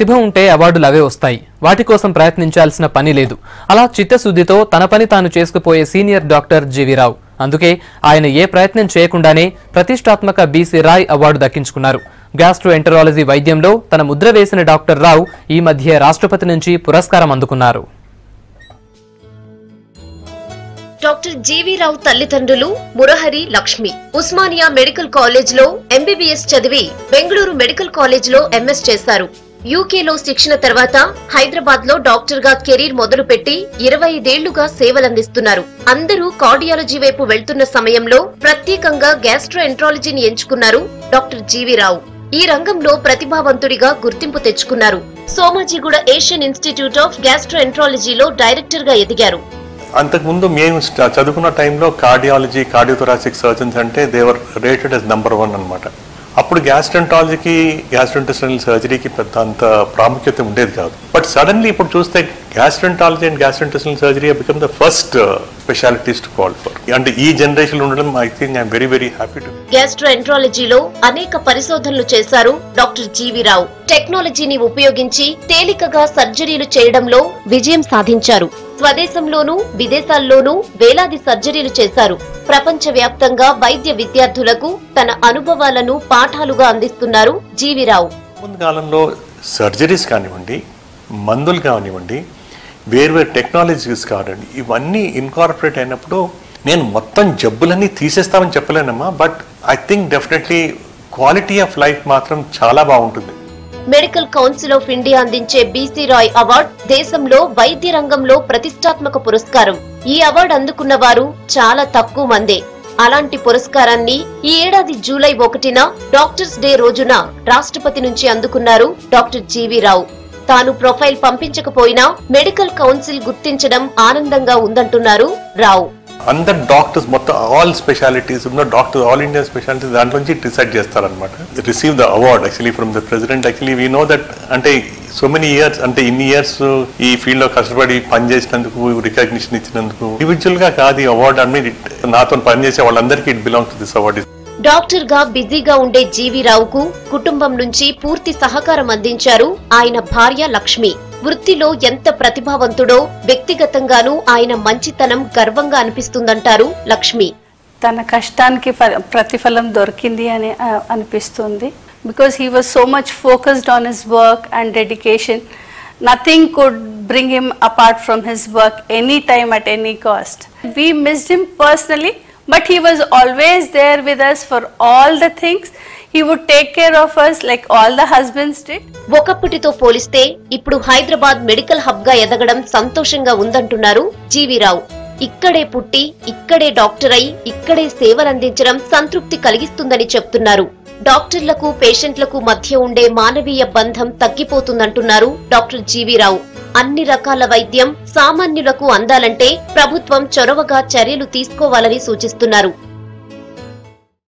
ప్రతిభ ఉంటే అవార్డులు అవే వస్తాయి. వాటి కోసం ప్రయత్నించాల్సిన పని లేదు. అలా చిత్తశుద్ధితో తన పని తాను చేసుకుపోయే సీనియర్ డాక్టర్ జీవీ రావు. అందుకే ఆయన ఏ ప్రయత్నం చేయకుండానే ప్రతిష్టాత్మక బీసీ రాయ్ అవార్డు దక్కించుకున్నారు. గ్యాస్ట్రోఎంటరాలజీ వైద్యంలో తన ముద్ర వేసిన డాక్టర్ రావు ఈ మధ్య రాష్ట్రపతి నుంచి పురస్కారం అందుకున్నారు. డాక్టర్ జీవీ రావు తల్లిదండ్రులు మురహరి, లక్ష్మి. ఉస్మానియా మెడికల్ కాలేజ్ లో ఎంబీబీఎస్ చదివి బెంగళూరు మెడికల్ కాలేజ్ లో ఎంఎస్ చేశారు. యూకేలో శిక్షణ తర్వాత హైదరాబాద్ లో డాక్టర్ గా కెరీర్ మొదలుపెట్టి 25 ఏళ్లుగా సేవలందిస్తున్నారు. అందరూ కార్డియాలజీ వైపు వెళ్తున్న సమయంలో ప్రత్యేకంగా గ్యాస్ట్రోఎంట్రాలజీని ఎంచుకున్నారు డాక్టర్ జీవీ రావు. ఈ రంగంలో ప్రతిభావంతుడిగా గుర్తింపు తెచ్చుకున్నారు. సోమాజిగూడ ఏషియన్ ఇన్స్టిట్యూట్ ఆఫ్ గ్యాస్ట్రోఎంట్రాలజీలో డైరెక్టర్ గా ఎదిగారు. అంతకుముందు మేము చదువుకున్న టైంలో కార్డియాలజీ, కార్డియోథొరాసిక్ సర్జన్స్ అంటే దేవర్ రేటెడ్ as number 1 అనమాట. అప్పుడు గ్యాస్ట్రోఎంట్రాలజీకి, గ్యాస్ట్రోఇంటెస్టినల్ సర్జరీకి పెద్ద అంత ప్రాముఖ్యత ఉండేది కాదు. బట్ సడన్లీ ఇప్పుడు చూస్తే gastroenterology and gastrointestinal surgery become the first specialities to call for. అంటే ఈ జనరేషన్ ఉండడం I think I'm very very happy to. గ్యాస్ట్రోఎంట్రాలజీలో అనేక పరిశోధనలు చేశారు డాక్టర్ జీవీ రావు. టెక్నాలజీని ఉపయోగించి తేలికగా సర్జరీలు చేయడంలో విజయం సాధించారు. స్వదేశంలోనూ విదేశాల్లోనూ వేలాది సర్జరీలు చేశారు. ప్రపంచ వ్యాప్తంగా వైద్య విద్యార్థులకు తన అనుభవాలను పాఠాలుగా అందిస్తున్నారు జీవీ రావు. ముందు కాలంలో సర్జరీస్ కానివ్వండి, మందులు కానివ్వండి, వేర్వేరు టెక్నాలజీస్ కానివ్వండి, ఇవన్నీ ఇన్కార్పొరేట్ అయినప్పుడు నేను మొత్తం జబ్బులన్నీ తీసేస్తామని చెప్పలేనమ్మా. But I think definitely quality of life మాత్రం చాలా బాగుంటుంది. మెడికల్ కౌన్సిల్ ఆఫ్ ఇండియా అందించే బీసీ రాయ్ అవార్డు దేశంలో వైద్య రంగంలో ప్రతిష్టాత్మక పురస్కారం. ఈ అవార్డు అందుకున్న వారు చాలా తక్కువ మందే. అలాంటి పురస్కారాన్ని ఈ ఏడాది జూలై 1న డాక్టర్స్ డే రోజున రాష్ట్రపతి నుంచి అందుకున్నారు డాక్టర్ జీవీ రావు. తాను ప్రొఫైల్ పంపించకపోయినా మెడికల్ కౌన్సిల్ గుర్తించడం ఆనందంగా ఉందంటున్నారు రావు. అందరు డాక్టర్స్ మొత్తం ఆల్ స్పెషాలిటీస్ ఉన్న డాక్టర్స్, ఆల్ ఇండియా స్పెషాలిటీస్ దాంట్లోంచి డిసైడ్ చేస్తారనమాట. Receive the award actually from the president. Actually we know that అంటే సో మెనీ ఇయర్స్, అంటే ఇన్ని ఇయర్స్ ఈ ఫీల్డ్ లో కష్టపడి పనిచేసినందుకు, రికగ్నిషన్ ఇచ్చినందుకు ఇండివిజువల్ గా కాదు ఈ అవార్డు అని నాతో పనిచేసే వాళ్ళందరికీ it belongs to this award. Doctor గా బిజీగా ఉండే జీవీ రావుకు కుటుంబం నుంచి పూర్తి సహకారం అందించారు ఆయన భార్య లక్ష్మి. వృత్తిలో ఎంత ప్రతిభావంతుడో వ్యక్తిగతంగానూ ఆయన మంచితనం గర్వంగా అనిపిస్తుందంటారు లక్ష్మి. తన కష్టానికి ప్రతిఫలం దొరికింది అని అనిపిస్తుంది. Because he was so much focused on his work and dedication. Nothing could bring him apart from his work any time at any cost. We missed him personally, but he was always there with us for all the things. He would take care of us like all the husbands did. ఒకప్పటితో పోలిస్తే ఇప్పుడు Hyderabad medical hub గా ఎదగడం సంతోషంగా ఉందంటున్నారు GV రావు. ఇక్కడే పుట్టి, ఇక్కడే doctor అయి, ఇక్కడే సేవలందించడం సంతృప్తి కలిగిస్తుందని చెప్తున్నారు. డాక్టర్లకు, పేషెంట్లకు మధ్య ఉండే మానవీయ బంధం తగ్గిపోతుందంటున్నారు డాక్టర్ జీవీ రావు. అన్ని రకాల వైద్యం సామాన్యులకు అందాలంటే ప్రభుత్వం చొరవగా చర్యలు తీసుకోవాలని సూచిస్తున్నారు.